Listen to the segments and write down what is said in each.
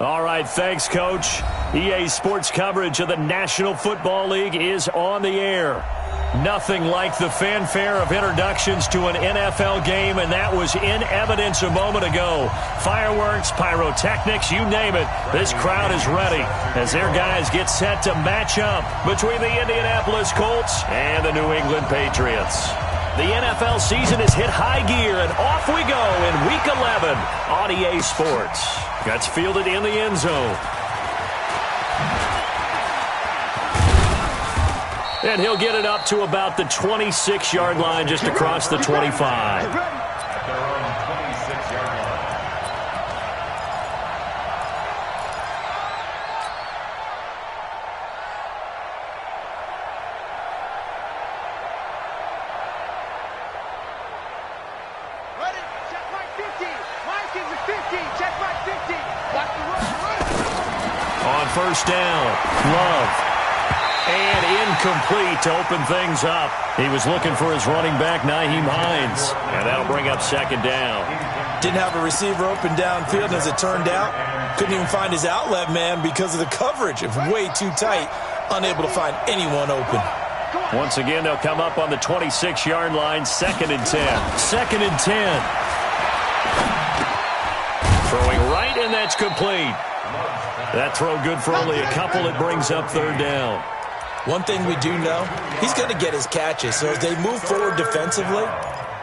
All right, thanks, Coach. EA Sports coverage of the National Football League is on the air. Nothing like the fanfare of introductions to an NFL game, and that was in evidence a moment ago. Fireworks, pyrotechnics, you name it. This crowd is ready as their guys get set to match up between the Indianapolis Colts and the New England Patriots. The NFL season has hit high gear, and off we go in Week 11 on EA Sports. Gets fielded in the end zone. And he'll get it up to about the 26-yard line, just across the 25. On first down, Love. And incomplete to open things up. He was looking for his running back, Nyheim Hines. And that'll bring up second down. Didn't have a receiver open downfield, as it turned out. Couldn't even find his outlet man because of the coverage. It was way too tight. Unable to find anyone open. Once again, they'll come up on the 26-yard line. 2nd and 10. 2nd and 10. Throwing right, and that's complete. That throw good for only a couple. It brings up 3rd down. One thing we do know, he's going to get his catches. So as they move forward defensively,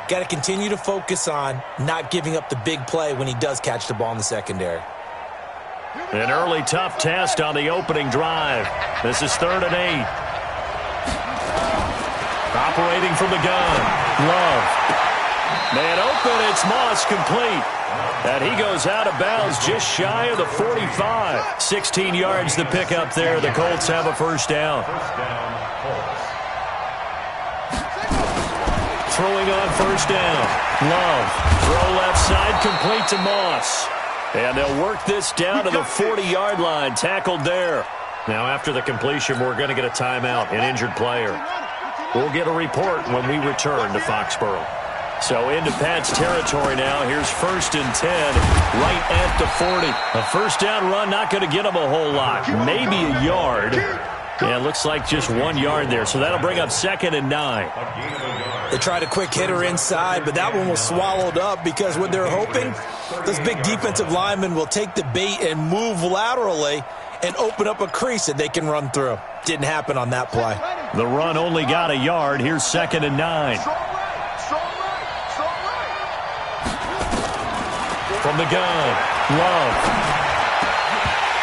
got to continue to focus on not giving up the big play when he does catch the ball in the secondary. An early tough test on the opening drive. This is 3rd and 8. Operating from the gun. Love. Man open, it's Moss, complete. And he goes out of bounds just shy of the 45. 16 yards to pick up there. The Colts have a first down. Throwing on first down. Love. Throw left side, complete to Moss. And they'll work this down to the 40-yard line. Tackled there. Now after the completion, we're going to get a timeout, an injured player. We'll get a report when we return to Foxborough. So into Pat's territory now. Here's 1st and 10, right at the 40. A first down run, not going to get him a whole lot. Maybe a yard. Yeah, it looks like just 1 yard there. So that'll bring up 2nd and 9. They tried a quick hitter inside, but that one was swallowed up because what they're hoping, those big defensive linemen will take the bait and move laterally and open up a crease that they can run through. Didn't happen on that play. The run only got a yard. Here's 2nd and 9. From the gun, Love.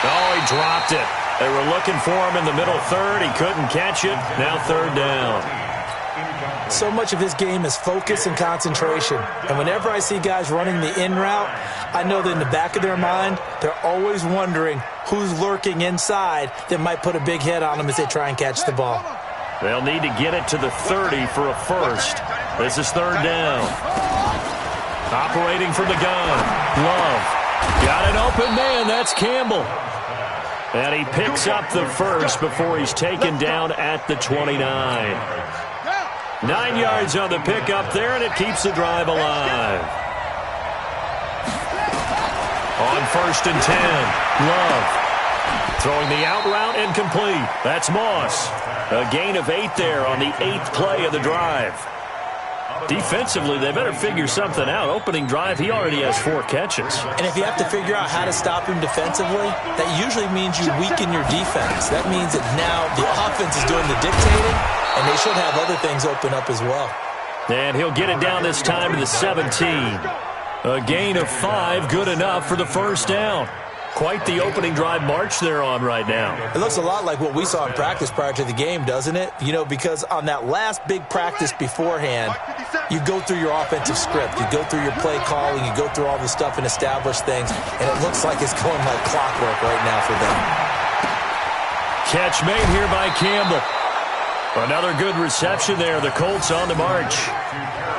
Oh, he dropped it. They were looking for him in the middle 3rd. He couldn't catch it. Now 3rd down. So much of his game is focus and concentration. And whenever I see guys running the in route, I know that in the back of their mind, they're always wondering who's lurking inside that might put a big hit on them as they try and catch the ball. They'll need to get it to the 30 for a first. This is 3rd down. Operating from the gun. Love. Got an open man. That's Campbell. And he picks up the first before he's taken down at the 29. 9 yards on the pickup there, and it keeps the drive alive. On 1st and 10, Love. Throwing the out route incomplete. That's Moss. A gain of 8 there on the 8th play of the drive. Defensively, they better figure something out. Opening drive, he already has 4 catches. And if you have to figure out how to stop him defensively, that usually means you weaken your defense. That means that now the offense is doing the dictating, and they should have other things open up as well. And he'll get it down this time to the 17. A gain of 5, good enough for the first down. Quite the opening drive march they're on right now. It looks a lot like what we saw in practice prior to the game, doesn't it? You know, because on that last big practice beforehand, you go through your offensive script. You go through your play calling. You go through all the stuff and establish things. And it looks like it's going like clockwork right now for them. Catch made here by Campbell. Another good reception there. The Colts on the march.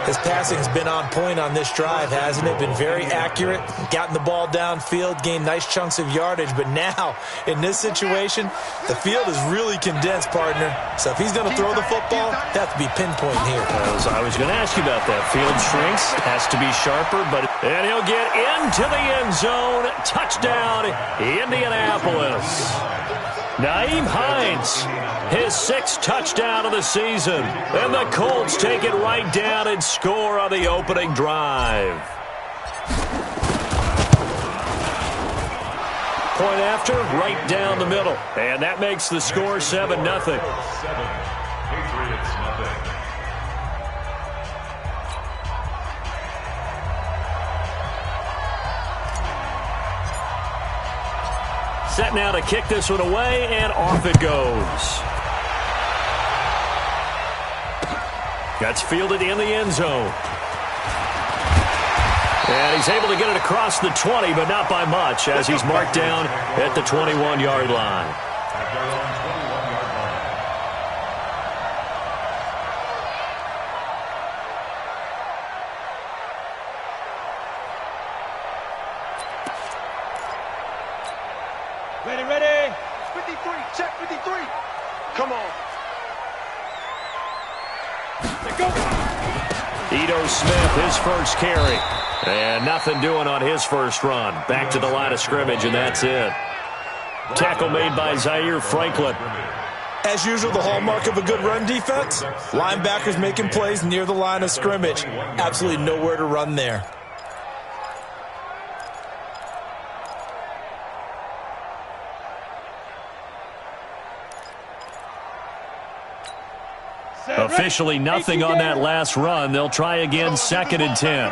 His passing's been on point on this drive, hasn't it? Been very accurate, gotten the ball downfield, gained nice chunks of yardage. But now, in this situation, the field is really condensed, partner. So if he's going to throw the football, they have to be pinpoint here. I was going to ask you about that. Field shrinks, has to be sharper, and he'll get into the end zone. Touchdown, Indianapolis. Nyheim Hines, his 6th touchdown of the season. And the Colts take it right down and score on the opening drive. Point after, right down the middle. And that makes the score 7-0. Patriots nothing. Set now to kick this one away, and off it goes. That's fielded in the end zone. And he's able to get it across the 20, but not by much, as he's marked down at the 21-yard line. At their own 21-yard line. Ready. 53, check 53. Come on. Go. Ito Smith, his first carry. And nothing doing on his first run. Back to the line of scrimmage, and that's it. Tackle made by Zaire Franklin. As usual, the hallmark of a good run defense, linebackers making plays near the line of scrimmage. Absolutely nowhere to run there. Officially nothing on that last run. They'll try again, 2nd and 10.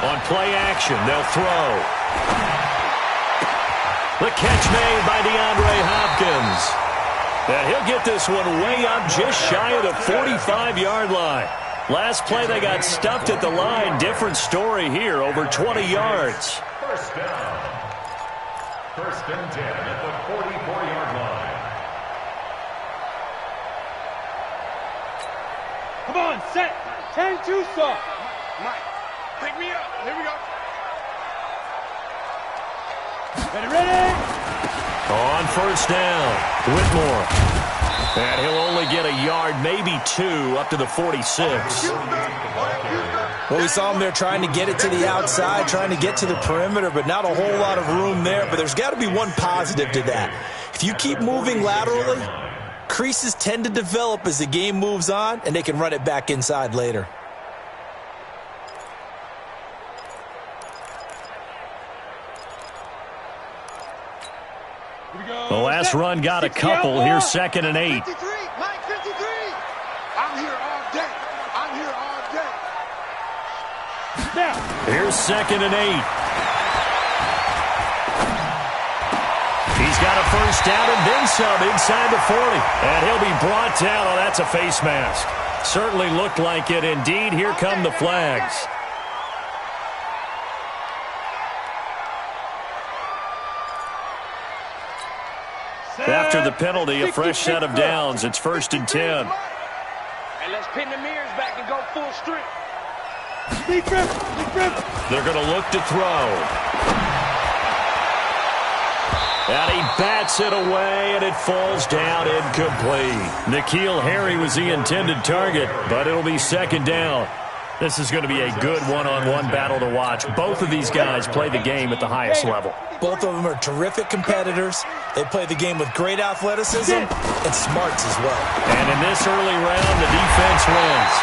On play action, they'll throw. The catch made by DeAndre Hopkins. And he'll get this one way up just shy of the 45-yard line. Last play they got stuffed at the line. Different story here, over 20 yards. First down. 1st and 10 at the 44-yard line. Come on, set. 10-2 soft. Mike, pick me up. Here we go. Ready. On first down, Whitmore. And he'll only get a yard, maybe 2, up to the 46. Well, we saw him there trying to get it to the outside, trying to get to the perimeter, but not a whole lot of room there. But there's got to be one positive to that. If you keep moving laterally, creases tend to develop as the game moves on, and they can run it back inside later. The last run got a couple. Here's 2nd and 8. 53, Mike, 53. I'm here all day. Now. Here's 2nd and 8. He's got a first down and then some inside the 40. And he'll be brought down. Oh, that's a face mask. Certainly looked like it. Indeed, here come the flags. After the penalty, a fresh set of downs. It's 1st and 10. And let's pin the mirrors back and go full strength. They're going to look to throw. And he bats it away, and it falls down incomplete. N'Keal Harry was the intended target, but it'll be 2nd down. This is going to be a good one-on-one battle to watch. Both of these guys play the game at the highest level. Both of them are terrific competitors. They play the game with great athleticism and smarts as well. And in this early round, the defense wins.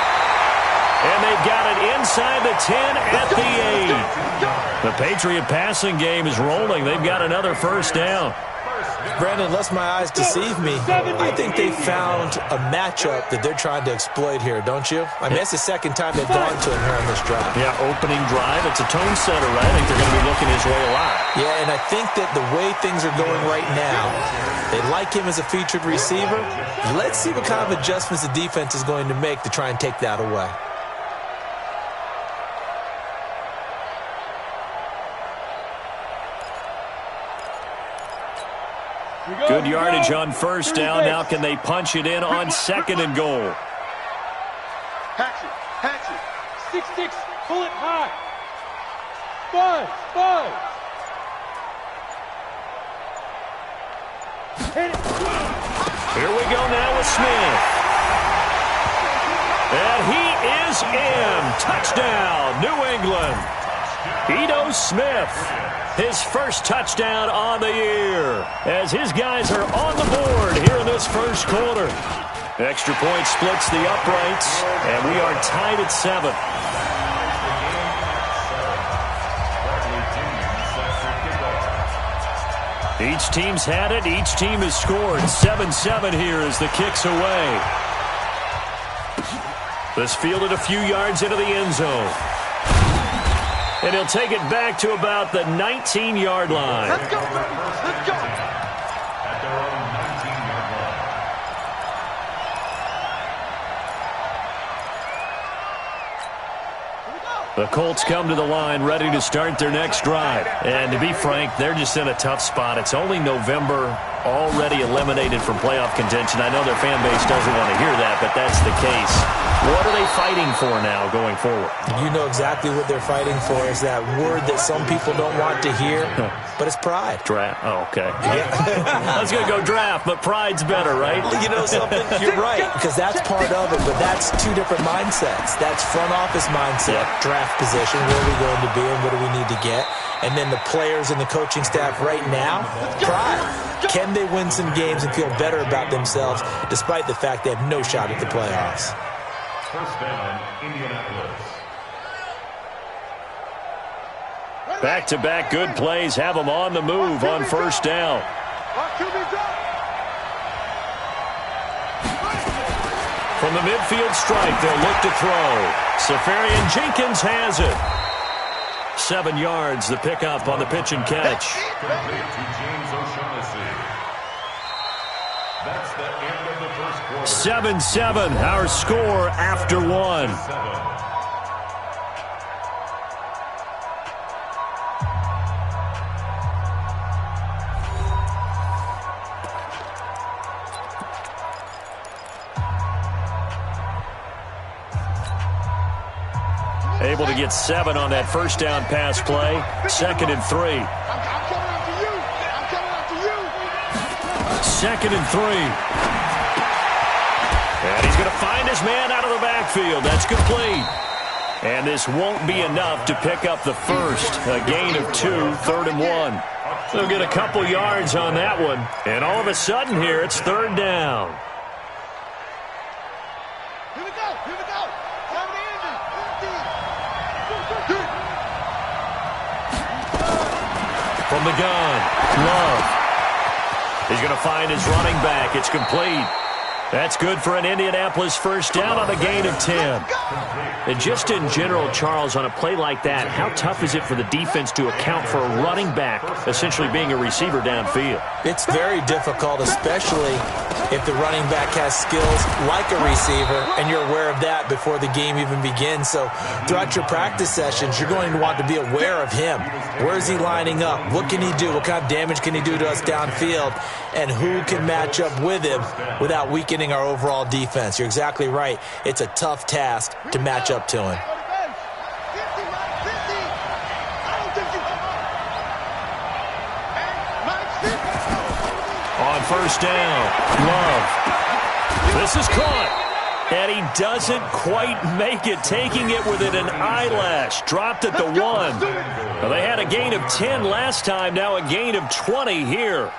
And they've got it inside the 10 at the 8. The Patriot passing game is rolling. They've got another first down. Brandon, unless my eyes deceive me, I think they found a matchup that they're trying to exploit here, don't you? I mean, it's the 2nd time they've gone to him here on this drive. Yeah, opening drive. It's a tone setter, right? I think they're going to be looking his way a lot. Yeah, and I think that the way things are going right now, they like him as a featured receiver. Let's see what kind of adjustments the defense is going to make to try and take that away. Good yardage on first down. Now can they punch it in on second and goal? Hatch it. 6-6, pull it high. Five. Hit it. Here we go now with Smith. And he is in. Touchdown, New England. Ito Smith, his first touchdown on the year, as his guys are on the board here in this first quarter. Extra point splits the uprights, and we are tied at 7. Each team's had it. Each team has scored. 7-7 here as the kick's away. This fielded a few yards into the end zone. And he'll take it back to about the 19-yard line. Let's go, baby. Let's go. At their own 19-yard line. The Colts come to the line ready to start their next drive. And to be frank, they're just in a tough spot. It's only November, already eliminated from playoff contention. I know their fan base doesn't want to hear that, but that's the case. What are they fighting for now going forward? You know exactly what they're fighting for is that word that some people don't want to hear, but it's pride. Draft. Oh, okay. Yeah. I was going to go draft, but pride's better, right? You know something? You're right, because that's part of it, but that's two different mindsets. That's front office mindset, draft position, where are we going to be and what do we need to get? And then the players and the coaching staff right now, pride. Can they win some games and feel better about themselves despite the fact they have no shot at the playoffs? First down, Indianapolis. Back-to-back good plays have them on the move on first down. From the midfield stripe, they'll look to throw. Safarian Jenkins has it. 7 yards, the pickup on the pitch and catch. Complete to James O'Shaughnessy. That's the end of the first quarter. 7-7, our score after 1. 7. Able to get 7 on that first down pass play. 2nd and 3. I'm coming after you. I'm coming after you. 2nd and 3. And he's going to find his man out of the backfield. That's complete. And this won't be enough to pick up the first. A gain of 2, 3rd and 1. They'll get a couple yards on that one. And all of a sudden here, it's 3rd down. Here we go. Down the engine. From the gun, Love. He's going to find his running back. It's complete. That's good for an Indianapolis first down on a gain of 10. And just in general, Charles, on a play like that, how tough is it for the defense to account for a running back essentially being a receiver downfield? It's very difficult, especially if the running back has skills like a receiver, and you're aware of that before the game even begins. So throughout your practice sessions, you're going to want to be aware of him. Where is he lining up? What can he do? What kind of damage can he do to us downfield? And who can match up with him without weakening our overall defense? You're exactly right. It's a tough task to match up to him. On first down, Love. This is caught. And he doesn't quite make it, taking it within an eyelash. Dropped at the 1. Well, they had a gain of 10 last time, now a gain of 20 here.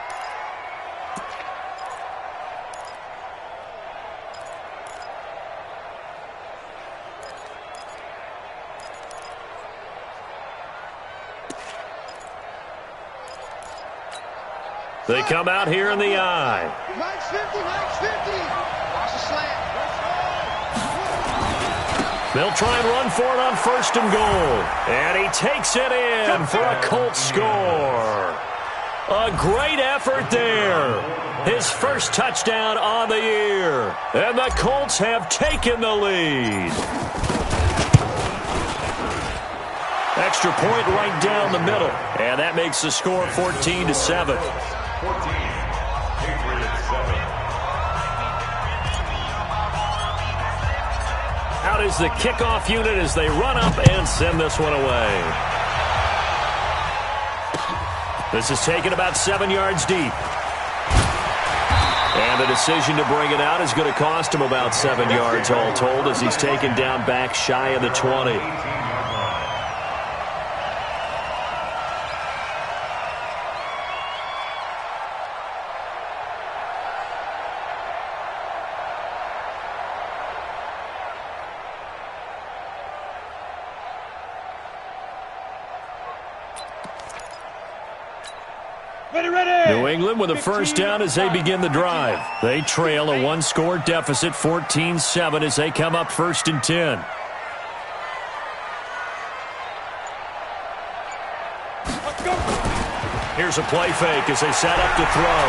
They come out here in the eye. Max 50. Watch the slant. They'll try and run for it on first and goal. And he takes it in for a Colts score. A great effort there. His first touchdown on the year. And the Colts have taken the lead. Extra point right down the middle. And that makes the score 14-7. 14. Out is the kickoff unit as they run up and send this one away. This is taken about 7 yards deep. And the decision to bring it out is going to cost him about 7 yards all told as he's taken down back shy of the 20. New England with a first down as they begin the drive. They trail a one-score deficit, 14-7, as they come up 1st and 10. Here's a play fake as they set up to throw.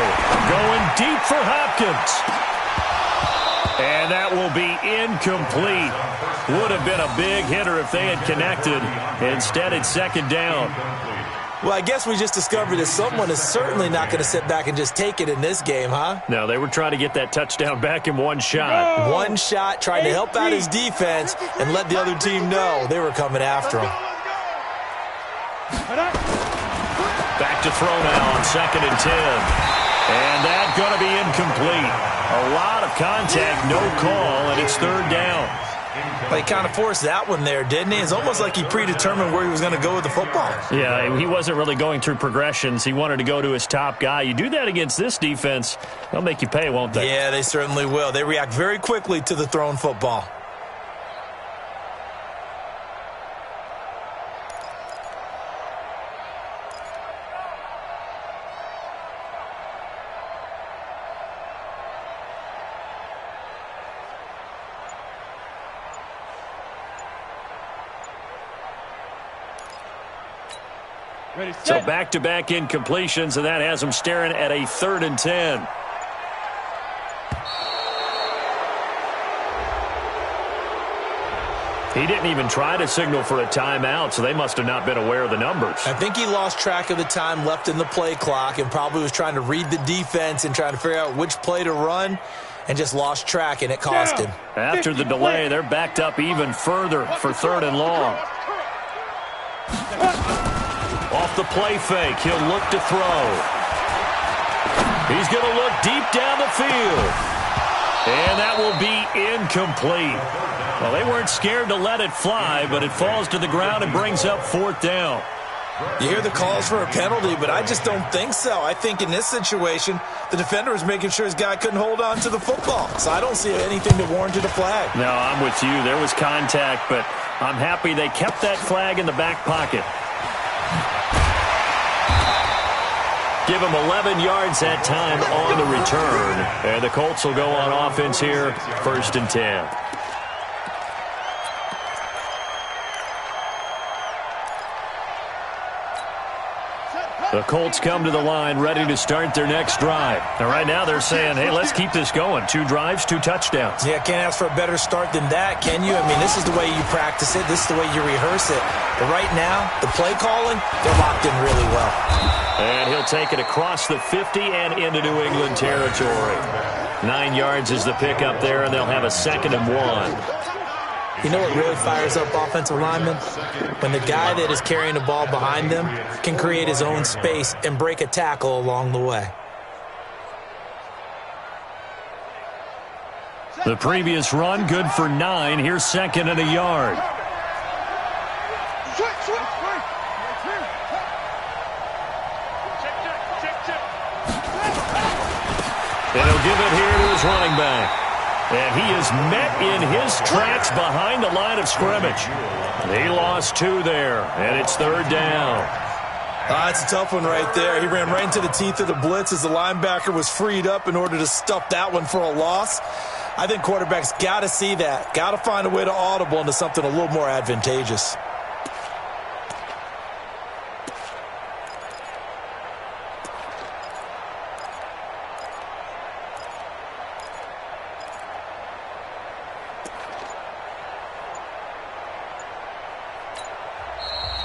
Going deep for Hopkins. And that will be incomplete. Would have been a big hitter if they had connected. Instead, it's 2nd down. Well, I guess we just discovered that someone is certainly not going to sit back and just take it in this game, huh? No, they were trying to get that touchdown back in one shot. One shot, trying to help out his defense and let the other team know they were coming after him. Back to throw now on 2nd and 10. And that's going to be incomplete. A lot of contact, no call, and it's 3rd down. Well, he kind of forced that one there, didn't he? It's almost like he predetermined where he was going to go with the football. Yeah, he wasn't really going through progressions. He wanted to go to his top guy. You do that against this defense, they'll make you pay, won't they? Yeah, they certainly will. They react very quickly to the thrown football. So back-to-back incompletions, and that has him staring at a 3rd and 10. He didn't even try to signal for a timeout, so they must have not been aware of the numbers. I think he lost track of the time left in the play clock and probably was trying to read the defense and trying to figure out which play to run and just lost track, and it cost him. After the delay, they're backed up even further for 3rd and long. Off the play fake, he'll look to throw. He's going to look deep down the field. And that will be incomplete. Well, they weren't scared to let it fly, but it falls to the ground and brings up 4th down. You hear the calls for a penalty, but I just don't think so. I think in this situation, the defender was making sure his guy couldn't hold on to the football. So I don't see anything that warranted a flag. No, I'm with you. There was contact, but I'm happy they kept that flag in the back pocket. Give him 11 yards that time on the return. And the Colts will go on offense here, 1st and 10. The Colts come to the line ready to start their next drive. And right now they're saying, hey, let's keep this going. 2 drives, 2 touchdowns. Yeah, can't ask for a better start than that, can you? I mean, this is the way you practice it. This is the way you rehearse it. But right now, the play calling, they're locked in really well. And he'll take it across the 50 and into New England territory. 9 yards is the pickup there, and they'll have a 2nd and 1. You know what really fires up offensive linemen? When the guy that is carrying the ball behind them can create his own space and break a tackle along the way. The previous run, good for 9. Here's 2nd and a yard. And he'll give it here to his running back. And he is met in his tracks behind the line of scrimmage. He lost 2 there, and it's 3rd down. That's a tough one right there. He ran right into the teeth of the blitz as the linebacker was freed up in order to stuff that one for a loss. I think quarterbacks got to see that. Got to find a way to audible into something a little more advantageous.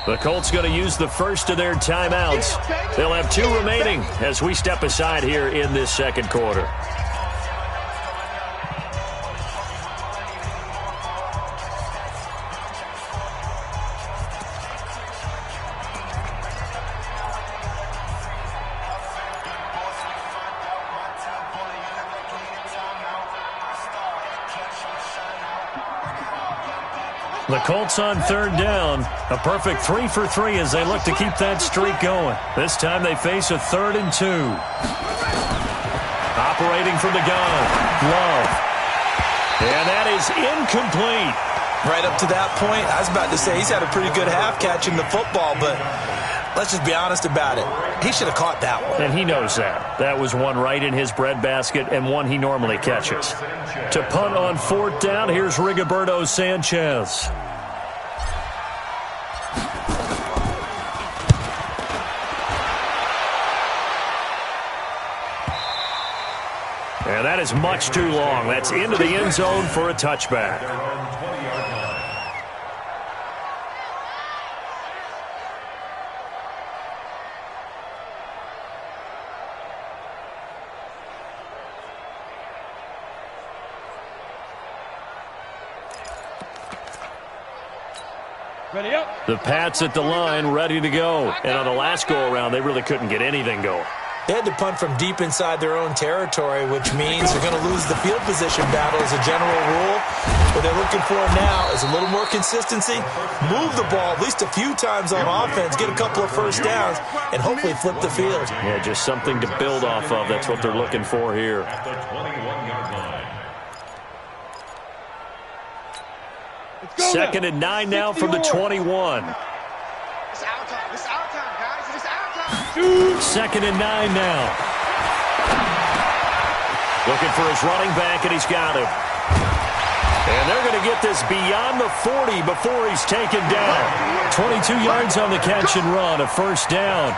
The Colts going to use the first of their timeouts. They'll have 2 remaining as we step aside here in this 2nd quarter. The Colts on third down. A perfect 3 for 3 as they look to keep that streak going. This time they face a 3rd and 2. Operating from the gun. Love. And that is incomplete. Right up to that point, I was about to say he's had a pretty good half catching the football, but let's just be honest about it. He should have caught that one. And he knows that. That was one right in his breadbasket and one he normally catches. To punt on 4th down, here's Rigoberto Sanchez. And that is much too long. That's into the end zone for a touchback. Ready up. The Pats at the line, ready to go. And on the last go-around, they really couldn't get anything going. They had to punt from deep inside their own territory, which means they're going to lose the field position battle as a general rule. What they're looking for now is a little more consistency, move the ball at least a few times on offense, get a couple of first downs, and hopefully flip the field. Yeah, just something to build off of. That's what they're looking for here. At the 21-yard line. 2nd and 9 now from the 21. It's our time. It's our time, guys. It's our time. 2nd and 9 now. Looking for his running back, and he's got him. And they're going to get this beyond the 40 before he's taken down. 22 yards on the catch and run, a first down.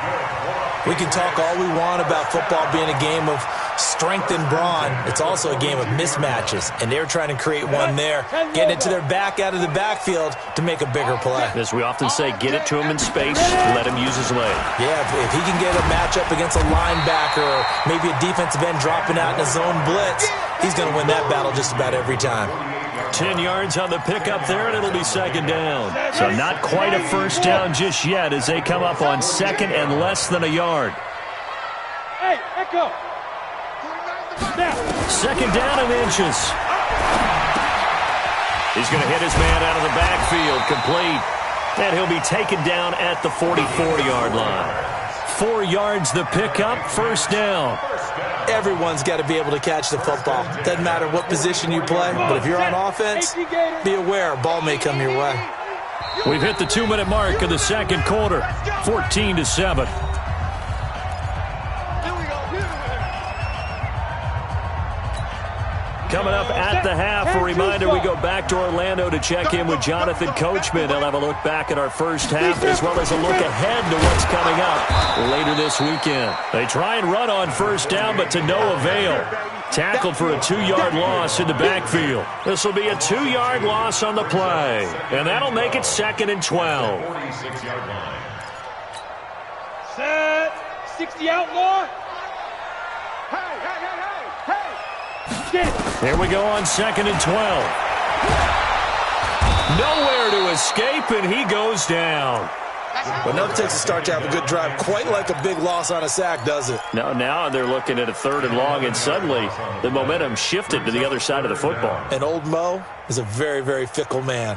We can talk all we want about football being a game of strength and brawn. It's also a game of mismatches, and they're trying to create one there, getting it to their back out of the backfield to make a bigger play. As we often say, get it to him in space, let him use his leg. Yeah, if he can get a matchup against a linebacker or maybe a defensive end dropping out in a zone blitz, he's going to win that battle just about every time. 10 yards on the pickup there, and it'll be 2nd down. So not quite a first down just yet as they come up on 2nd and less than a yard. Hey, echo. Now. 2nd down and inches. He's going to hit his man out of the backfield, complete. And he'll be taken down at the 44-yard line. 4 yards the pickup, first down. Everyone's got to be able to catch the football. Doesn't matter what position you play, but if you're on offense, be aware a ball may come your way. We've hit the 2-minute mark of the second quarter, 14-7. Coming up at the half, a reminder we go back to Orlando to check in with Jonathan Coachman. They'll have a look back at our first half as well as a look ahead to what's coming up later this weekend. They try and run on first down, but to no avail. Tackled for a 2-yard loss in the backfield. This will be a 2-yard loss on the play, and that'll make it 2nd and 12. 46-yard line. Set. 60 outlaw. Hey, hey, hey, hey, hey. Here we go on 2nd and 12. Nowhere to escape, and he goes down. But nothing takes a start to have a good drive, quite like a big loss on a sack, does it? Now they're looking at a 3rd and long, and suddenly the momentum shifted to the other side of the football. And old Mo is a very, very fickle man.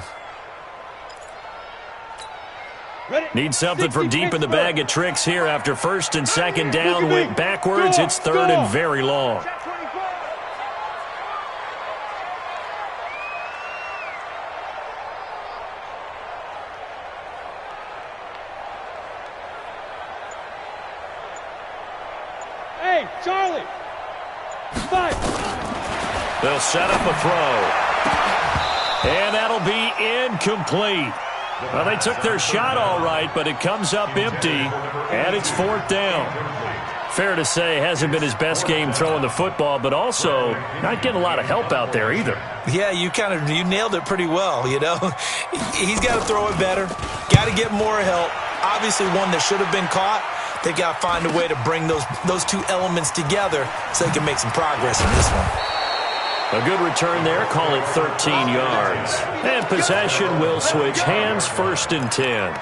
Need something from deep in the bag of tricks here after 1st and 2nd down went backwards. It's 3rd and very long. Hey, Charlie. 5. They'll set up a throw. And that'll be incomplete. Well, they took their shot all right, but it comes up empty, and it's 4th down. Fair to say, hasn't been his best game throwing the football, but also not getting a lot of help out there either. Yeah, you nailed it pretty well, you know. He's got to throw it better, got to get more help. Obviously one that should have been caught. They got to find a way to bring those two elements together so they can make some progress in this one. A good return there, call it 13 yards. And possession will switch hands, 1st and 10.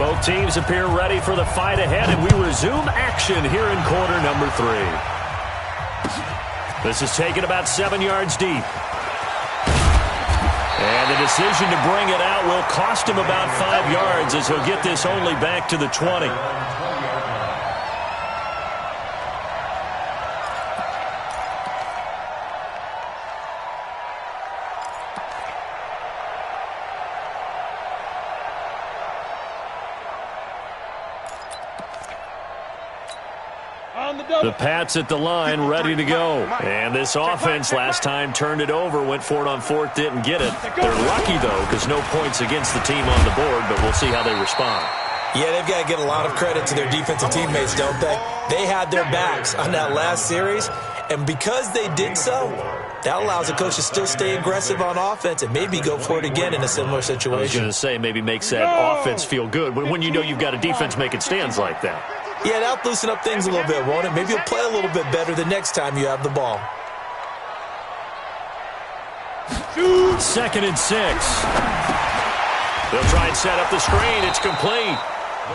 Both teams appear ready for the fight ahead, and we resume action here in quarter number 3. This is taken about 7 yards deep. And the decision to bring it out will cost him about 5 yards as he'll get this only back to the 20. The Pats at the line, ready to go. And this offense last time turned it over, went for it on 4th, didn't get it. They're lucky, though, because no points against the team on the board, but we'll see how they respond. Yeah, they've got to get a lot of credit to their defensive teammates, don't they? They had their backs on that last series, and because they did so, that allows the coach to still stay aggressive on offense and maybe go for it again in a similar situation. I was going to say, maybe makes that offense feel good when you know you've got a defense making stands like that. Yeah, that'll loosen up things a little bit, won't it? Maybe you'll play a little bit better the next time you have the ball. 2nd and 6. They'll try and set up the screen. It's complete.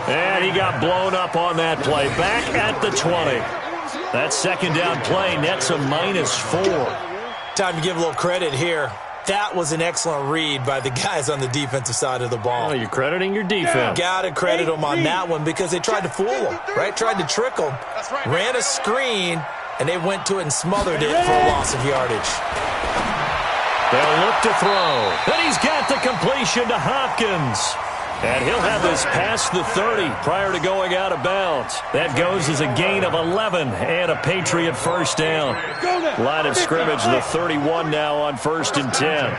And he got blown up on that play. Back at the 20. That second down play nets a -4. Time to give a little credit here. That was an excellent read by the guys on the defensive side of the ball. Oh, you're crediting your defense. Got to credit them on that one because they tried to fool them, right? Tried to trick them. Ran a screen, and they went to it and smothered it for a loss of yardage. They'll look to throw. And he's got the completion to Hopkins. And he'll have this past the 30 prior to going out of bounds. That goes as a gain of 11 and a Patriot first down. Line of scrimmage, the 31 now on 1st and 10.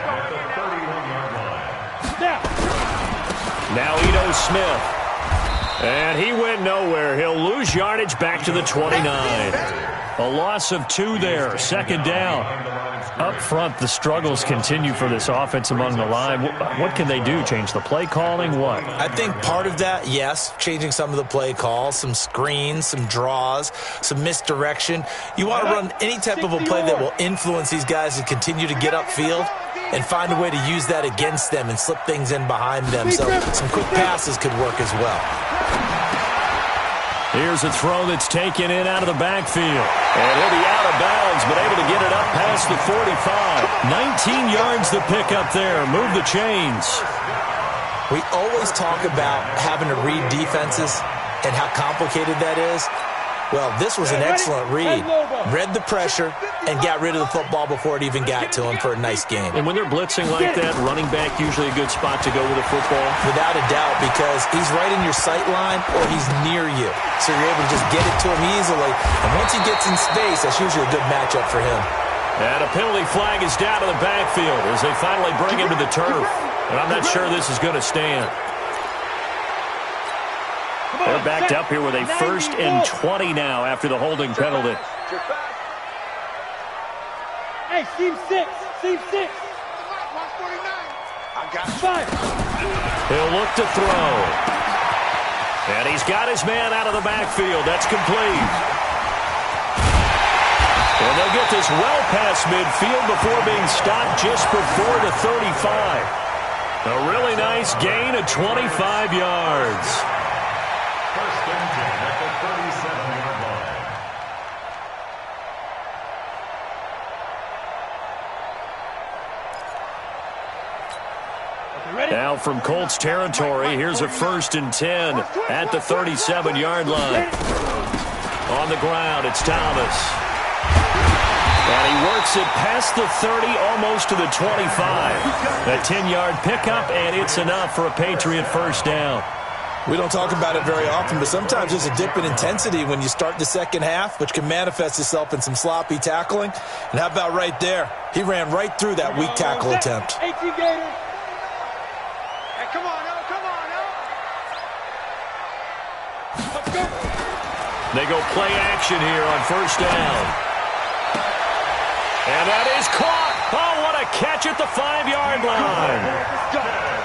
Now Ito Smith. And he went nowhere. He'll lose yardage back to the 29. A loss of 2 there. 2nd down. Up front, the struggles continue for this offense among the line. What can they do? Change the play calling? What? I think part of that, yes, changing some of the play calls, some screens, some draws, some misdirection. You want to run any type of a play that will influence these guys to continue to get upfield and find a way to use that against them and slip things in behind them. So some quick passes could work as well. Here's a throw that's taken in out of the backfield. And he'll be out of bounds, but able to get it up past the 45. 19 yards to pick up there. Move the chains. We always talk about having to read defenses and how complicated that is. Well, this was an excellent read. Read the pressure and got rid of the football before it even got to him for a nice game. And when they're blitzing like that, running back usually a good spot to go with a football? Without a doubt, because he's right in your sight line or he's near you. So you're able to just get it to him easily. And once he gets in space, that's usually a good matchup for him. And a penalty flag is down to the backfield as they finally bring him to the turf. And I'm not sure this is going to stand. They're backed up here with a 1st and 20 now after the holding penalty. Hey, seam 6. Seam 6. I got 5. He'll look to throw. And he's got his man out of the backfield. That's complete. And they'll get this well past midfield before being stopped just before the 35. A really nice gain of 25 yards. 1st and 10 at the 37-yard line. Now from Colts territory, here's a 1st and 10 at the 37-yard line. On the ground, it's Thomas. And he works it past the 30, almost to the 25. A 10-yard pickup, and it's enough for a Patriot first down. We don't talk about it very often, but sometimes there's a dip in intensity when you start the second half, which can manifest itself in some sloppy tackling. And how about right there? He ran right through that weak tackle attempt. Hey, Gator. Hey, come on, now. Come on, now. Let's go. They go play action here on 1st down. And that is caught. Oh, what a catch at the 5-yard line.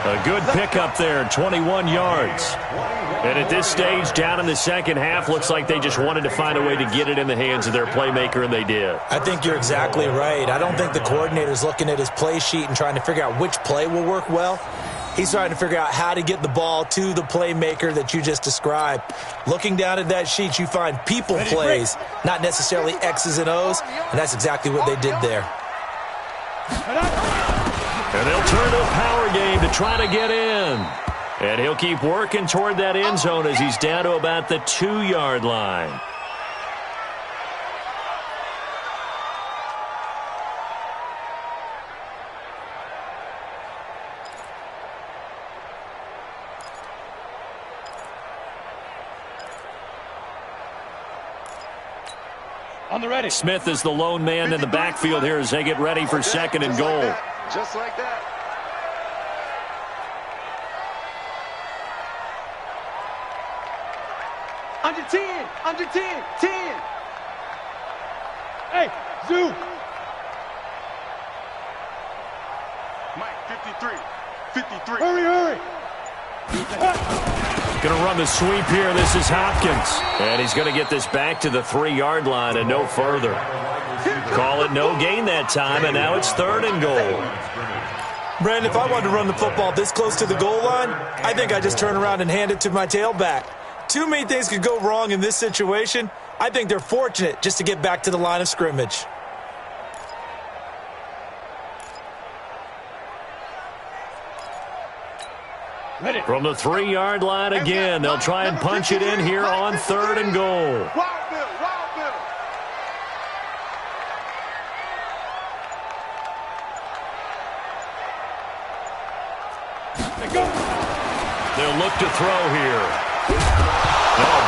A good pickup there, 21 yards. And at this stage, down in the second half, looks like they just wanted to find a way to get it in the hands of their playmaker, and they did. I think you're exactly right. I don't think the coordinator's looking at his play sheet and trying to figure out which play will work well. He's trying to figure out how to get the ball to the playmaker that you just described. Looking down at that sheet, you find people plays, not necessarily X's and O's, and that's exactly what they did there. And they'll turn to a power game to try to get in. And he'll keep working toward that end zone as he's down to about the 2-yard line. On the ready. Smith is the lone man in the backfield here as they get ready for second and goal. Just like that. Under 10, under 10, 10. Hey, Zoo. Mike, 53. Hurry. Going to run the sweep here. This is Hopkins. And he's going to get this back to the 3-yard line and no further. Call it no gain that time, and now it's third and goal. Brandon, if I wanted to run the football this close to the goal line, I think I just turn around and hand it to my tailback. Too many things could go wrong in this situation. I think they're fortunate just to get back to the line of scrimmage. From the 3-yard line again, they'll try and punch it in here on third and goal. They'll look to throw here.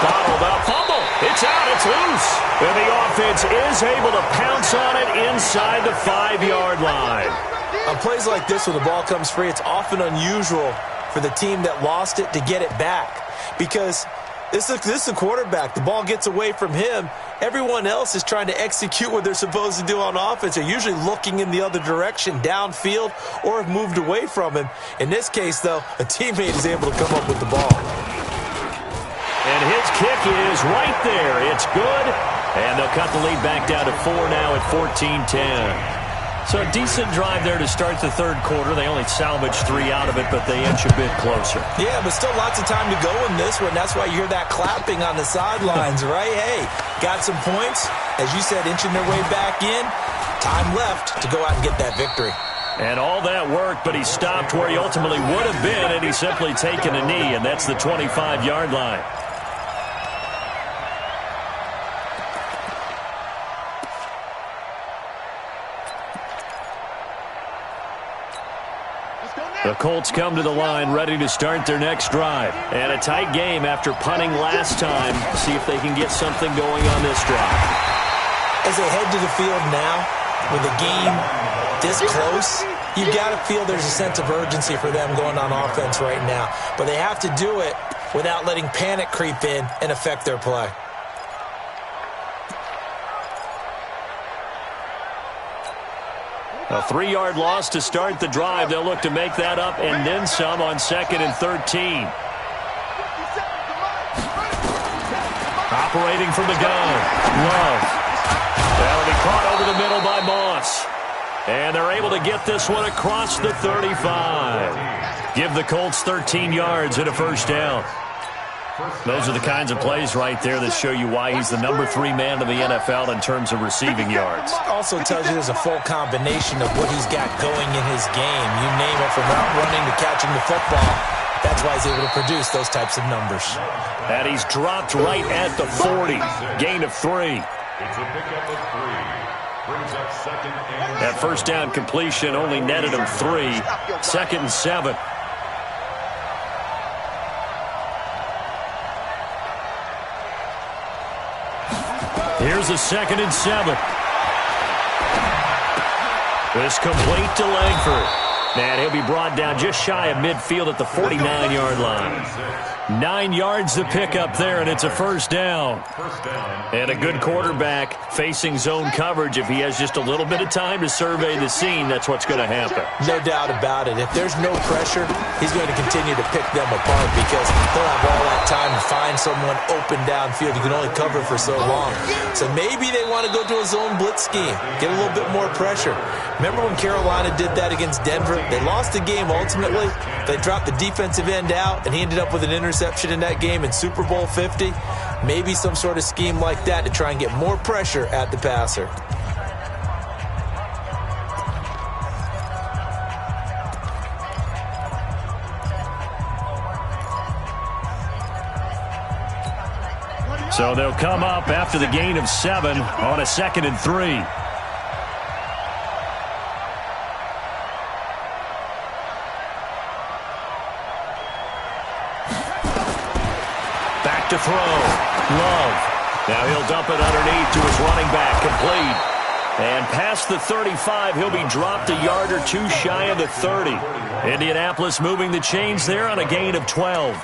Bottled up. Fumble. It's out. It's loose. And the offense is able to pounce on it inside the 5-yard line. On plays like this, when the ball comes free, it's often unusual for the team that lost it to get it back. Because this is the quarterback. The ball gets away from him. Everyone else is trying to execute what they're supposed to do on offense. They're usually looking in the other direction, downfield, or have moved away from him. In this case, though, a teammate is able to come up with the ball. And his kick is right there. It's good. And they'll cut the lead back down to 4 now at 14-10. So a decent drive there to start the third quarter. They only salvaged 3 out of it, but they inch a bit closer. Yeah, but still lots of time to go in this one. That's why you hear that clapping on the sidelines, right? Hey, got some points. As you said, inching their way back in. Time left to go out and get that victory. And all that work, but he stopped where he ultimately would have been, and he's simply taken a knee, and that's the 25-yard line. The Colts come to the line ready to start their next drive. And a tight game after punting last time. See if they can get something going on this drive. As they head to the field now, with the game this close, you've got to feel there's a sense of urgency for them going on offense right now. But they have to do it without letting panic creep in and affect their play. A 3-yard loss to start the drive. They'll look to make that up and then some on 2nd and 13. Operating from the gun. Love. That'll be caught over the middle by Moss. And they're able to get this one across the 35. Give the Colts 13 yards and a first down. Those are the kinds of plays right there that show you why he's the number 3 man in the NFL in terms of receiving yards. Also tells you there's a full combination of what he's got going in his game. You name it, from route running to catching the football. That's why he's able to produce those types of numbers. And he's dropped right at the 40. Gain of 3. It's a pickup of 3. Brings up 2nd and... That first down completion only netted him 3. 2nd and 7. Here's a 2nd and 7. This complete to Langford. And he'll be brought down just shy of midfield at the 49-yard line. 9 yards to pick up there, and it's a first down. And a good quarterback facing zone coverage. If he has just a little bit of time to survey the scene, that's what's going to happen. No doubt about it. If there's no pressure, he's going to continue to pick them apart because they'll have all that time to find someone open downfield. You can only cover for so long. So maybe they want to go to a zone blitz scheme, get a little bit more pressure. Remember when Carolina did that against Denver? They lost the game ultimately. They dropped the defensive end out, and he ended up with an interception in that game in Super Bowl 50. Maybe some sort of scheme like that to try and get more pressure at the passer. So they'll come up after the gain of 7 on a 2nd and 3. Back to throw. Love. Now he'll dump it underneath to his running back. Complete. And past the 35, he'll be dropped a yard or two shy of the 30. Indianapolis moving the chains there on a gain of 12.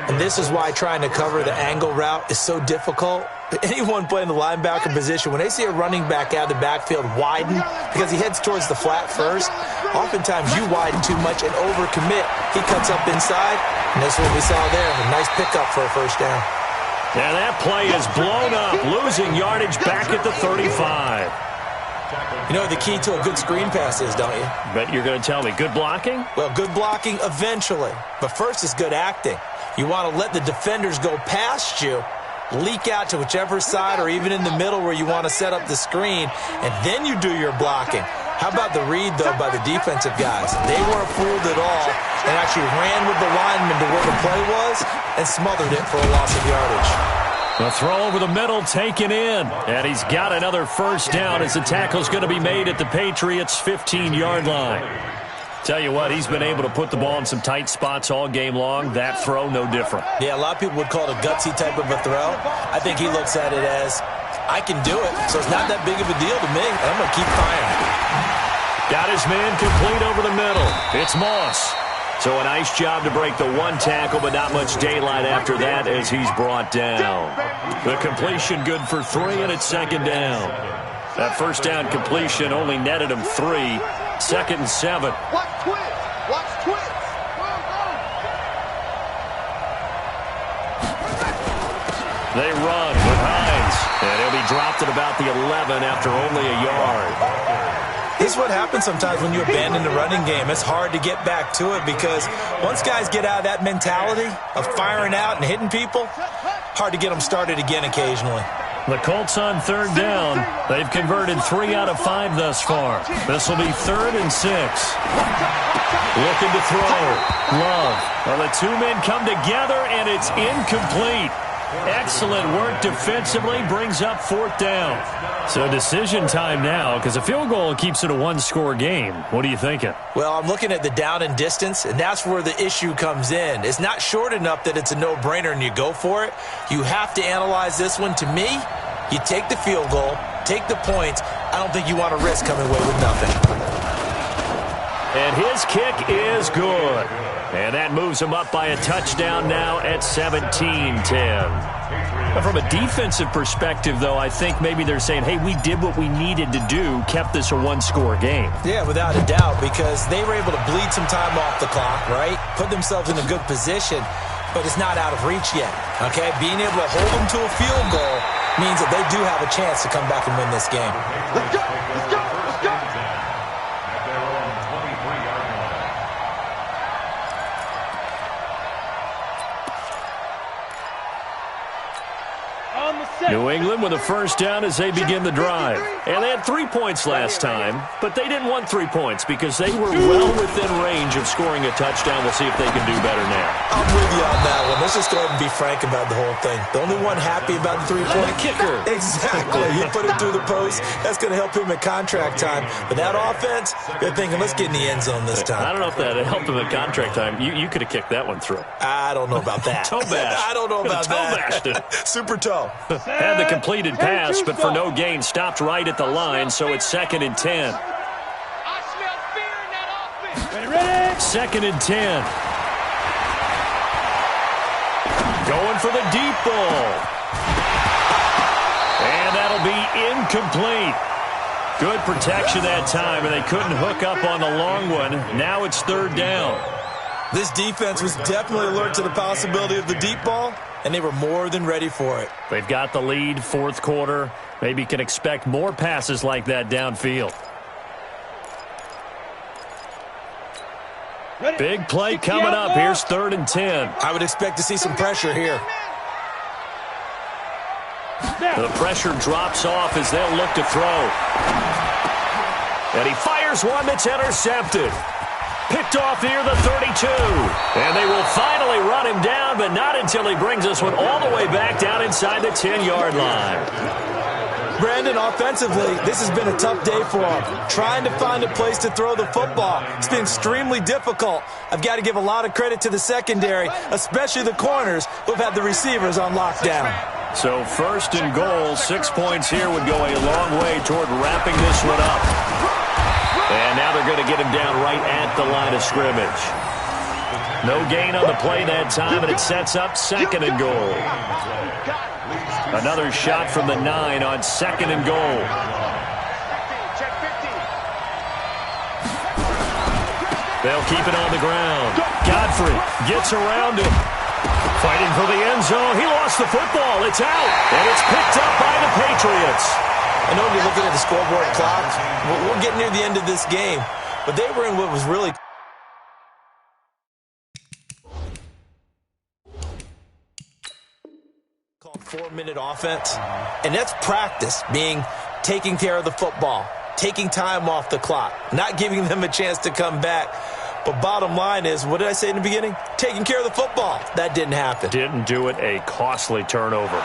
And this is why trying to cover the angle route is so difficult. Anyone playing the linebacker position, when they see a running back out of the backfield widen because he heads towards the flat first, oftentimes you widen too much and overcommit. He cuts up inside, and that's what we saw there. A nice pickup for a first down. And that play is blown up, losing yardage back at the 35. You know what the key to a good screen pass is, don't you? But you're going to tell me, good blocking? Well, good blocking eventually. But first is good acting. You want to let the defenders go past you, leak out to whichever side or even in the middle where you want to set up the screen, and then you do your blocking. How about the read, though, by the defensive guys? They weren't fooled at all and actually ran with the lineman to where the play was and smothered it for a loss of yardage. The throw over the middle taken in, and he's got another first down as the tackle's going to be made at the Patriots' 15-yard line. Tell you what, he's been able to put the ball in some tight spots all game long. That throw, no different. Yeah, a lot of people would call it a gutsy type of a throw. I think he looks at it as, I can do it, so it's not that big of a deal to me, and I'm going to keep firing. Got his man complete over the middle. It's Moss. So a nice job to break the one tackle, but not much daylight after that as he's brought down. The completion good for 3, and it's 2nd down. That first down completion only netted him 3. 2nd and 7. Watch twits. Watch twits. They run with Hines, and he'll be dropped at about the 11 after only a yard. This is what happens sometimes when you abandon the running game. It's hard to get back to it because once guys get out of that mentality of firing out and hitting people, hard to get them started again occasionally. The Colts on 3rd down. They've converted 3 out of 5 thus far. This will be 3rd and 6. Looking to throw. Love. Well, the two men come together, and it's incomplete. Excellent work defensively, brings up 4th down. So decision time now, because a field goal keeps it a one-score game. What are you thinking? Well, I'm looking at the down and distance, and that's where the issue comes in. It's not short enough that it's a no-brainer and you go for it. You have to analyze this one. To me, you take the field goal, take the points. I don't think you want to risk coming away with nothing. And his kick is good. And that moves him up by a touchdown now at 17-10. From a defensive perspective, though, I think maybe they're saying, hey, we did what we needed to do, kept this a one-score game. Yeah, without a doubt, because they were able to bleed some time off the clock, right? Put themselves in a good position, but it's not out of reach yet, okay? Being able to hold them to a field goal means that they do have a chance to come back and win this game. Let's go. Let's go. Let's go. New England with a first down as they begin the drive. And they had 3 points last time, but they didn't want 3 points because they were well within range of scoring a touchdown. We'll see if they can do better now. I'm with you on that one. Let's just go ahead and be frank about the whole thing. The only one happy about the three-point kicker. Exactly. He put it through the post. That's going to help him at contract time. But that offense, they're thinking, let's get in the end zone this time. I don't know if that helped him at contract time. You could have kicked that one through. I don't know about that. Toe bash. I don't know about that. Toe bashed it. Super toe. Had the completed pass, but for no gain, stopped right at the line, so it's 2nd and 10. I smell fear in that offense. Ready? 2nd and 10. going for the deep ball. And that'll be incomplete. Good protection that time, and they couldn't hook up on the long one. Now it's third down. This defense was definitely alert to the possibility of the deep ball, and they were more than ready for it. They've got the lead, fourth quarter. Maybe can expect more passes like that downfield. Big play coming up. Here's 3rd and 10. I would expect to see some pressure here. The pressure drops off as they'll look to throw. And he fires one that's intercepted. Picked off near the 32. And they will finally run him down, but not until he brings this one all the way back down inside the 10-yard line. Brandon, offensively, this has been a tough day for him. Trying to find a place to throw the football. It's been extremely difficult. I've got to give a lot of credit to the secondary, especially the corners who've had the receivers on lockdown. So 1st and goal, 6 points here would go a long way toward wrapping this one up. And now they're going to get him down right at the line of scrimmage. No gain on the play that time, and it sets up 2nd and goal. Another shot from the 9 on 2nd and goal. They'll keep it on the ground. Godfrey gets around him. Fighting for the end zone. He lost the football. It's out. And it's picked up by the Patriots. I know you're looking at the scoreboard clock. We're getting near the end of this game. But they were in what was really called 4-minute offense. And that's practice, taking care of the football, taking time off the clock, not giving them a chance to come back. But bottom line is, what did I say in the beginning? Taking care of the football. That didn't happen. Didn't do it. A costly turnover.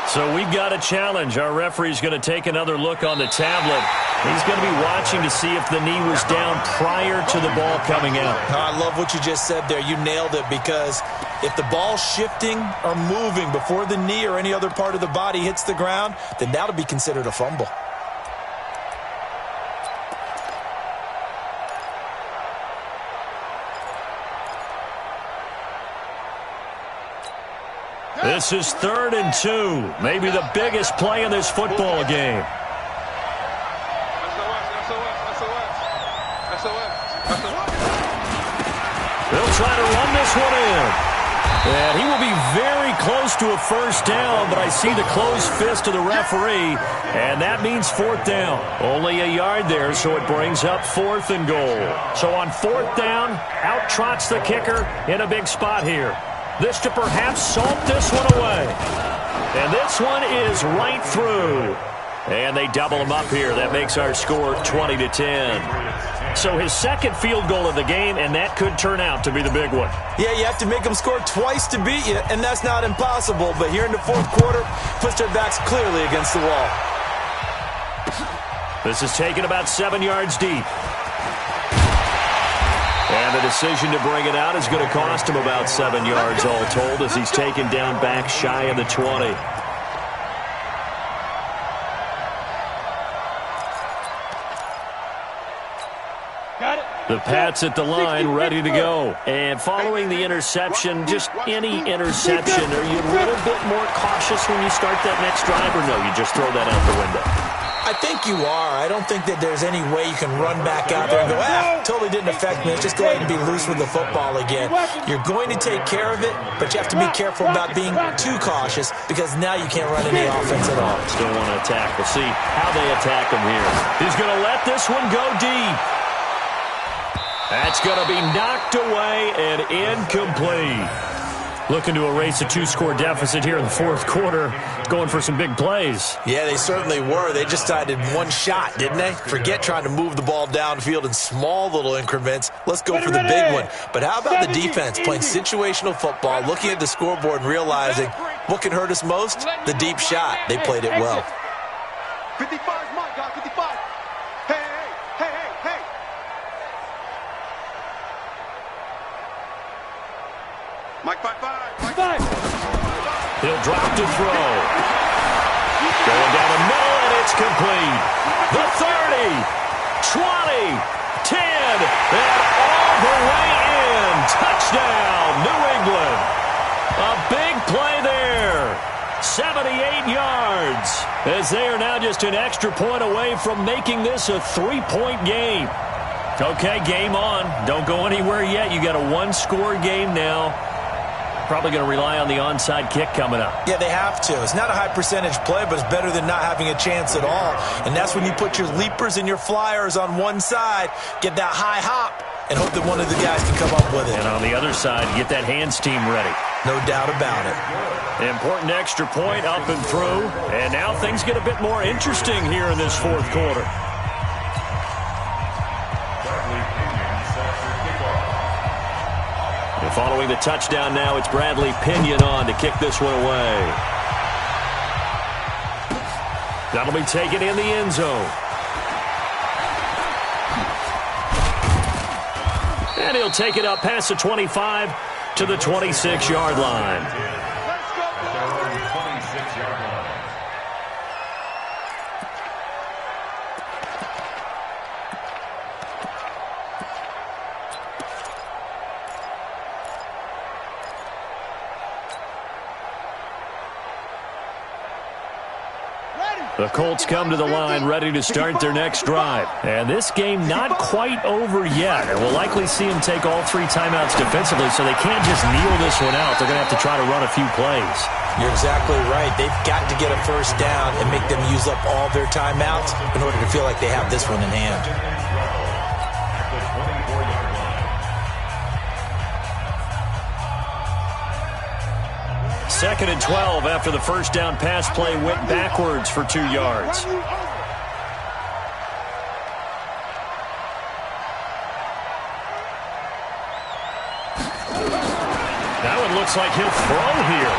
So we've got a challenge. Our referee's going to take another look on the tablet. He's going to be watching to see if the knee was down prior to the ball coming out. I love what you just said there. You nailed it, because if the ball's shifting or moving before the knee or any other part of the body hits the ground, then that'll be considered a fumble. This is 3rd and 2. Maybe the biggest play in this football game. They'll try to run this one in. And he will be very close to a first down, but I see the closed fist of the referee, and that means 4th down. Only a yard there, so it brings up 4th and goal. So on 4th down, out trots the kicker in a big spot here. This to perhaps salt this one away. And this one is right through. And they double him up here. That makes our score 20-10. So his 2nd field goal of the game, and that could turn out to be the big one. Yeah, you have to make them score twice to beat you, and that's not impossible. But here in the 4th quarter, puts their backs clearly against the wall. This is taken about 7 yards deep. And the decision to bring it out is going to cost him about 7 yards all told, as he's taken down back shy of the 20. The Pats at the line, ready to go. And following the interception, just any interception, are you a little bit more cautious when you start that next drive, or no, you just throw that out the window? I think you are. I don't think that there's any way you can run back out there and go, totally didn't affect me. Let's just go ahead and be loose with the football again. You're going to take care of it, but you have to be careful about being too cautious, because now you can't run any offense at all. Still want to attack. We'll see how they attack him here. He's going to let this one go deep. That's going to be knocked away and incomplete. Looking to erase a 2-score deficit here in the 4th quarter. Going for some big plays. Yeah, they certainly were. They just decided one shot, didn't they? Forget trying to move the ball downfield in small little increments. Let's go for the big one. But how about the defense playing situational football, looking at the scoreboard and realizing what can hurt us most? The deep shot. They played it well. 55 is mine, guys. 55. Hey. Mike, 5. He'll drop to throw. Going down the middle, and it's complete. The 30, 20, 10, and all the way in. Touchdown, New England. A Big play there. 78 yards. As they are now just an extra point away from making this a 3-point game. Okay, game on. Don't go anywhere yet. You got a one-score game now. Probably going to rely on the onside kick coming up. Yeah, they have to. It's not a high percentage play, but it's better than not having a chance at all. And that's when you put your leapers and your flyers on one side, get that high hop, and hope that one of the guys can come up with it. And on the other side, get that hands team ready. No doubt about it. Important extra point up and through. And now things get a bit more interesting here in this fourth quarter. And following the touchdown now, it's Bradley Pinion on to kick this one away. That'll be taken in the end zone. And he'll take it up past the 25 to the 26-yard line. Let's go, 26-yard line. The Colts come to the line ready to start their next drive. And this game not quite over yet. And we'll likely see them take all three timeouts defensively, so they can't just kneel this one out. They're going to have to try to run a few plays. You're exactly right. They've got to get a first down and make them use up all their timeouts in order to feel like they have this one in hand. Second and 12 after the first down pass play went backwards for 2 yards. That one looks like he'll throw here.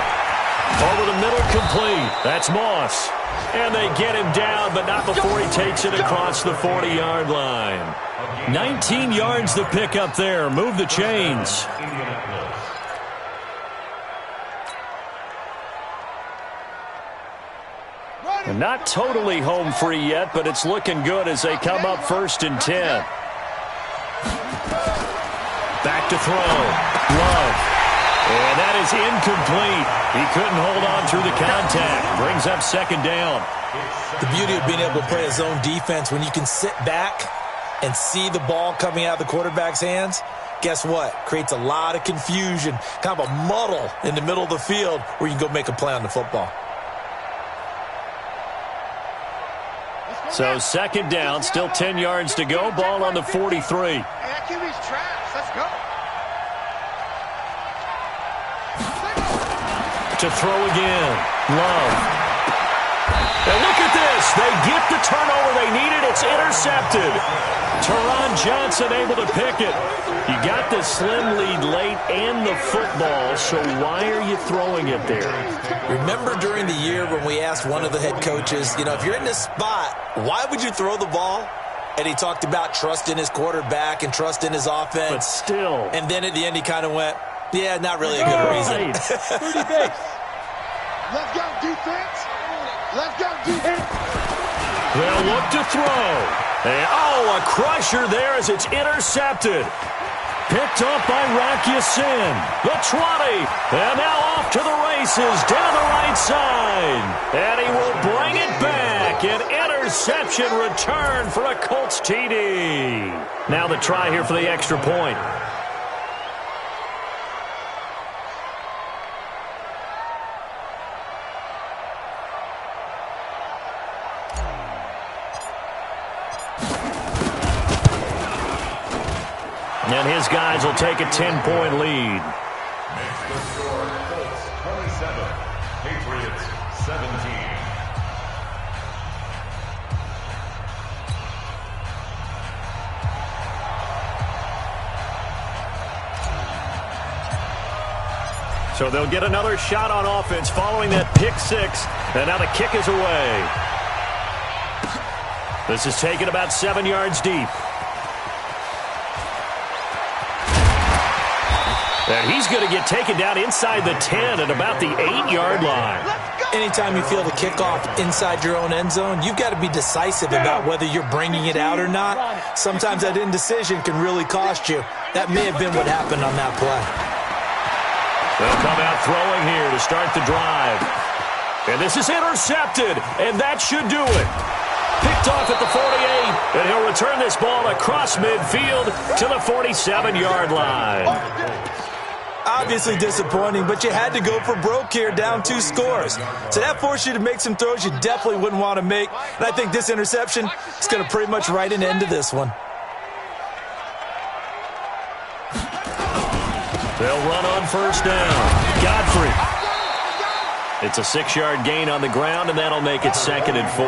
Over the middle, complete. That's Moss. And they get him down, but not before he takes it across the 40-yard line. 19 yards to pick up there. Move the chains. Not totally home free yet, but it's looking good as they come up 1st and 10. Back to throw. Love. And that is incomplete. He couldn't hold on through the contact. Brings up 2nd down. The beauty of being able to play a zone defense, when you can sit back and see the ball coming out of the quarterback's hands, guess what? Creates a lot of confusion, kind of a muddle in the middle of the field where you can go make a play on the football. So 2nd down, still 10 yards to go. Ball on the 43. Hey, that QB's trash. Let's go. To throw again. Love. And look at this. They get the turnover they needed. It's intercepted. Teron Johnson able to pick it. You got the slim lead late and the football, so why are you throwing it there? Remember during the year when we asked one of the head coaches, you know, if you're in this spot, why would you throw the ball? And he talked about trust in his quarterback and trust in his offense. But still. And then at the end he kind of went, yeah, not really a good reason. Pretty big. Let's go, defense. Let's go, defense. They'll look to throw. And, oh, a crusher there as it's intercepted. Picked up by Rocky Sin. The 20. And now off to the races down the right side. And he will bring it back. An interception return for a Colts TD. Now the try here for the extra point. And his guys will take a 10-point lead. Makes the score Colts 27, Patriots 17. So they'll get another shot on offense following that pick six. And now the kick is away. This is taken about 7 yards deep. And he's going to get taken down inside the 10 at about the 8-yard line. Anytime you feel the kickoff inside your own end zone, you've got to be decisive about whether you're bringing it out or not. Sometimes that indecision can really cost you. That may have been what happened on that play. They'll come out throwing here to start the drive. And this is intercepted, and that should do it. Picked off at the 48, and he'll return this ball across midfield to the 47-yard line. Obviously disappointing, but you had to go for broke here, down 2 scores. So that forced you to make some throws you definitely wouldn't want to make. And I think this interception is going to pretty much write an end to this one. They'll run on first down. Godfrey. It's a 6-yard gain on the ground, and that'll make it 2nd and 4.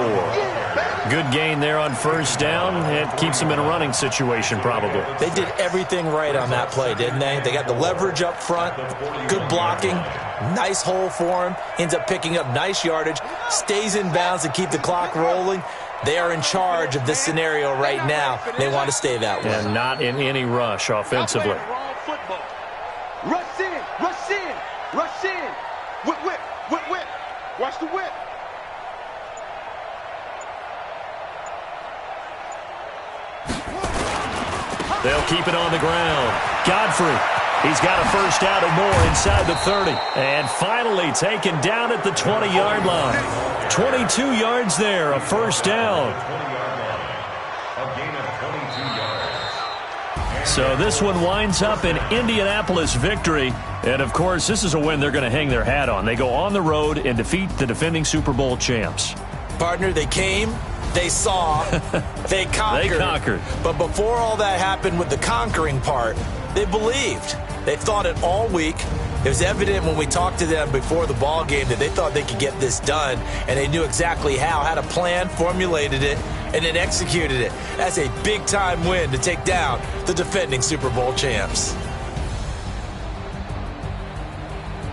Good gain there on first down. It keeps them in a running situation, probably. They did everything right on that play, didn't they? They got the leverage up front, good blocking, nice hole for him, ends up picking up nice yardage, stays in bounds to keep the clock rolling. They are in charge of this scenario right now. They want to stay that way. And not in any rush offensively. Rush in, rush in, rush in. Whip, whip, whip, whip. Watch the whip. They'll keep it on the ground. Godfrey, he's got a first down and more inside the 30. And finally taken down at the 20-yard line. 22 yards there, a first down. A gain of 22 yards. So this one winds up in Indianapolis victory. And, of course, this is a win they're going to hang their hat on. They go on the road and defeat the defending Super Bowl champs. Partner, they came, they saw, they conquered. They conquered. But before all that happened with the conquering part, they believed. They thought it all week. It was evident when we talked to them before the ball game that they thought they could get this done, and they knew exactly how, had a plan, formulated it, and then executed it. That's a big-time win to take down the defending Super Bowl champs.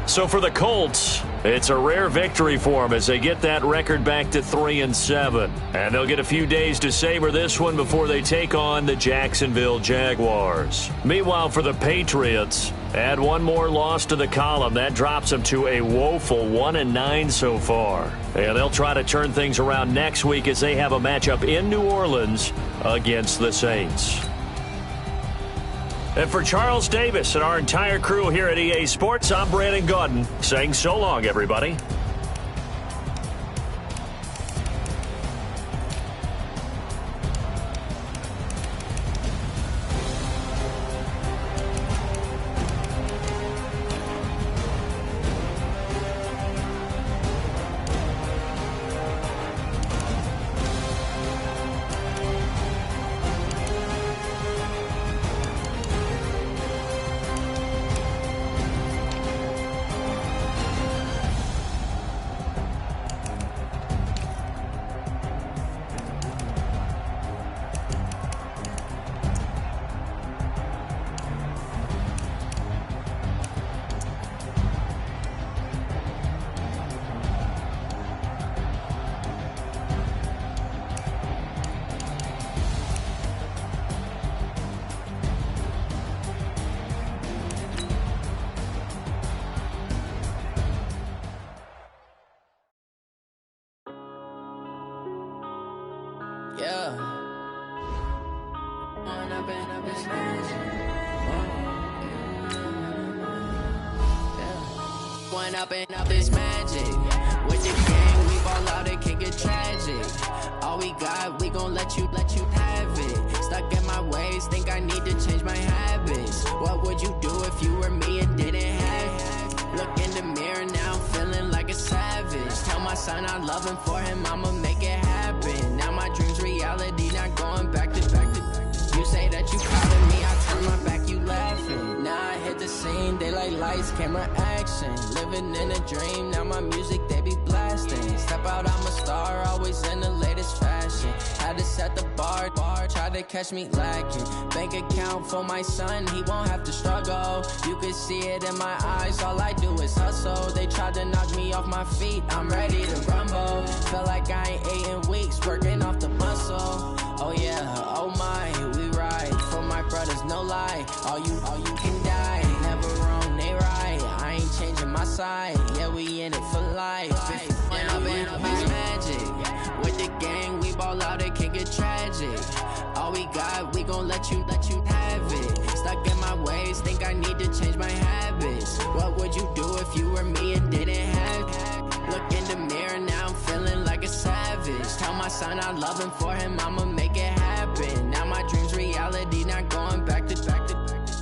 So for the Colts, it's a rare victory for them as they get that record back to 3-7. And they'll get a few days to savor this one before they take on the Jacksonville Jaguars. Meanwhile, for the Patriots, add one more loss to the column. That drops them to a woeful 1-9 so far. And they'll try to turn things around next week as they have a matchup in New Orleans against the Saints. And for Charles Davis and our entire crew here at EA Sports, I'm Brandon Gaudin saying so long, everybody. Yeah. One up and up is magic. With the gang, we ball out, it can get tragic. All we got, we gon' let you have it. Stuck in my ways, think I need to change my habits. What would you do if you were me and didn't have it? Look in the mirror now, I'm feeling like a savage. Tell my son I love him, for him I'ma make it happen. Now my dream's reality, not going back to back to. You say that you proud of me, I turn my back, you laughing. Now I hit the scene, daylight lights, camera action. Living in a dream, now my music they be blasting. Step out, I'm a star, always in the latest fashion. Had to set the bar, try to catch me lacking. Bank account for my son, he won't have to struggle. You can see it in my eyes, all I do is hustle. They tried to knock me off my feet, I'm ready to rumble. Feel like I ain't ate in weeks, working off the muscle. Oh yeah, oh my, we ride for my brothers, no lie. All you can die, never wrong, they right. I ain't changing my side, yeah, we in it for life. And I've been magic. With the gang, we ball out, it can get tragic. All we got, we gon' let you have it. Stuck in my ways, think I need to change my habits. habits. What would you do if you were me and didn't have it? Look in the mirror, now I'm feeling like a savage. Tell my son I love him, for him I'ma make it happen. Now my dream's reality, not going back to.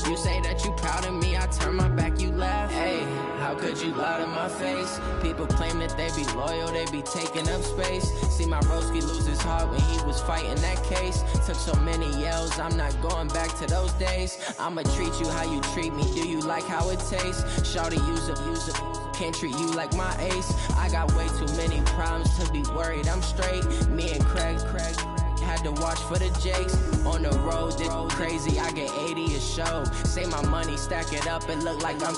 You say that you proud of me, I turn my back, you laugh. Hey, how could you lie to my face? People claim that they be loyal, they be taking up space. See my broski lose his heart when he was fighting that case. Took so many yells, I'm not going back to those days. I'ma treat you how you treat me, do you like how it tastes? Shawty, use it, can't treat you like my ace. I got way too many problems to be worried, I'm straight. Me and Craig had to watch for the Jakes. On the road, this crazy, I get 80 a show. Say my money, stack it up, and look like I'm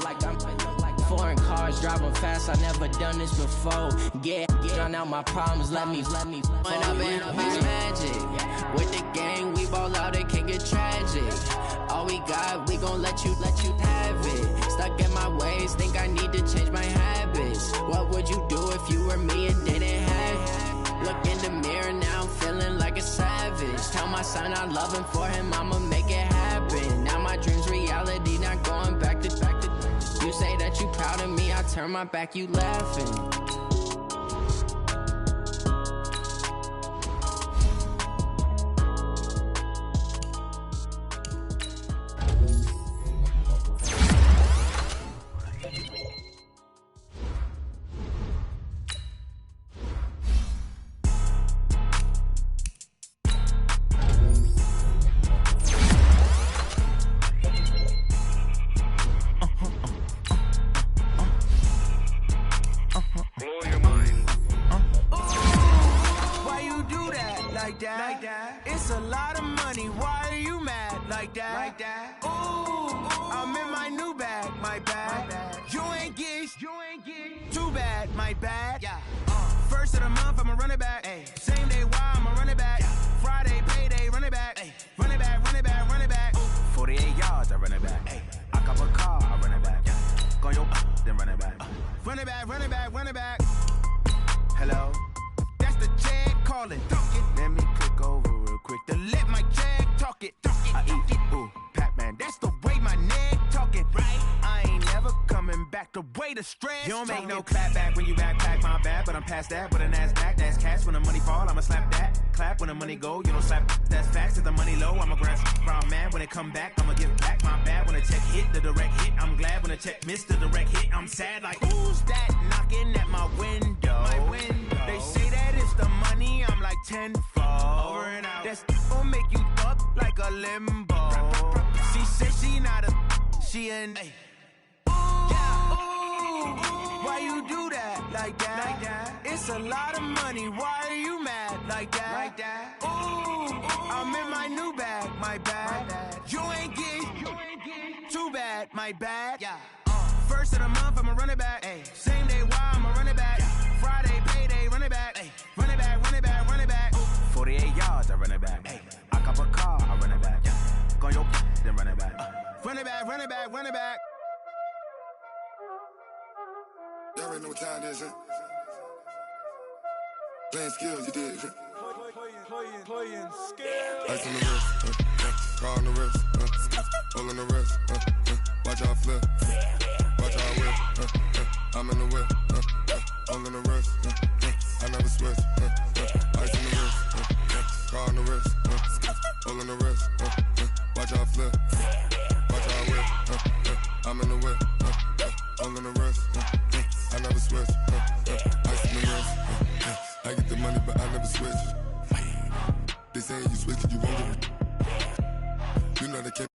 foreign cars, driving fast, I never done this before. Get drown out my problems, let me When up in his magic. With the gang, we ball out, it can get tragic. All we got, we gon' let you have it. Stuck in my ways, think I need to change my habits. What would you do if you were me and didn't have it? Look in the mirror, now I'm feeling like a savage. Tell my son I love him, for him I'ma make it happen. Now my dream's reality, not going back to. You say that you proud of me, I turn my back, you laughing. It's a lot of money, why are you mad like that? Ooh, I'm in my new bag, my bad. You ain't get too bad, my bad. First of the month, I'ma run it back. Same day, why I'ma run it back. Friday, payday, run it back. Run it back, run it back, run it back. 48 yards, I run it back. I cop a car, I run it back. Go your then run it back. Run it back, run it back, run it back. Hello? That's the jag calling. Let me click over real quick to let my jag talk it. I eat, ooh, Pac-Man. That's the way my neck talking. Right? I ain't never coming back the way the stress. You don't make no clap back when you backpack, my bad. But I'm past that with an ass back. That's cash when the money fall, I'ma slap that. Clap when the money go, you don't slap. That's facts. If the money low, I'ma grab brown man. When it come back, I'ma give back my bad. When the check hit, the direct hit, I'm glad. When the check missed the direct hit, I'm sad. Like, who's that knocking at my window? They say that it's the money, I'm like tenfold. Over and out. That's gon' make you up like a limbo. She said she not a, she an. Ooh, why you do that like that? It's a lot of money, why are you mad like that? Ooh, I'm in my new bag, my bad. You ain't get too bad, my bad. First of the month, I'ma run it back. Same day, why I'ma run it back. Friday, payday, run it back. Run it back, run it back, run it back. 48 yards, I run it back. I cop a car, I run it back. Go your then run it back. Run it back, run it back, run it back. Y'all already know what time it is, huh? Playing skills, you did. Playing skills. Ice on the wrist, car on the wrist, all on the wrist, watch out flip, watch out whip, I'm in the whip, all on the wrist, I never switch, ice on the wrist, car on the wrist, all on the wrist, watch out flip, watch out whip, I'm in the whip, all on the wrist, I never switch, ice on the wrist, I get the money but I never switch. They say you switch, you won't get it. You know they can't.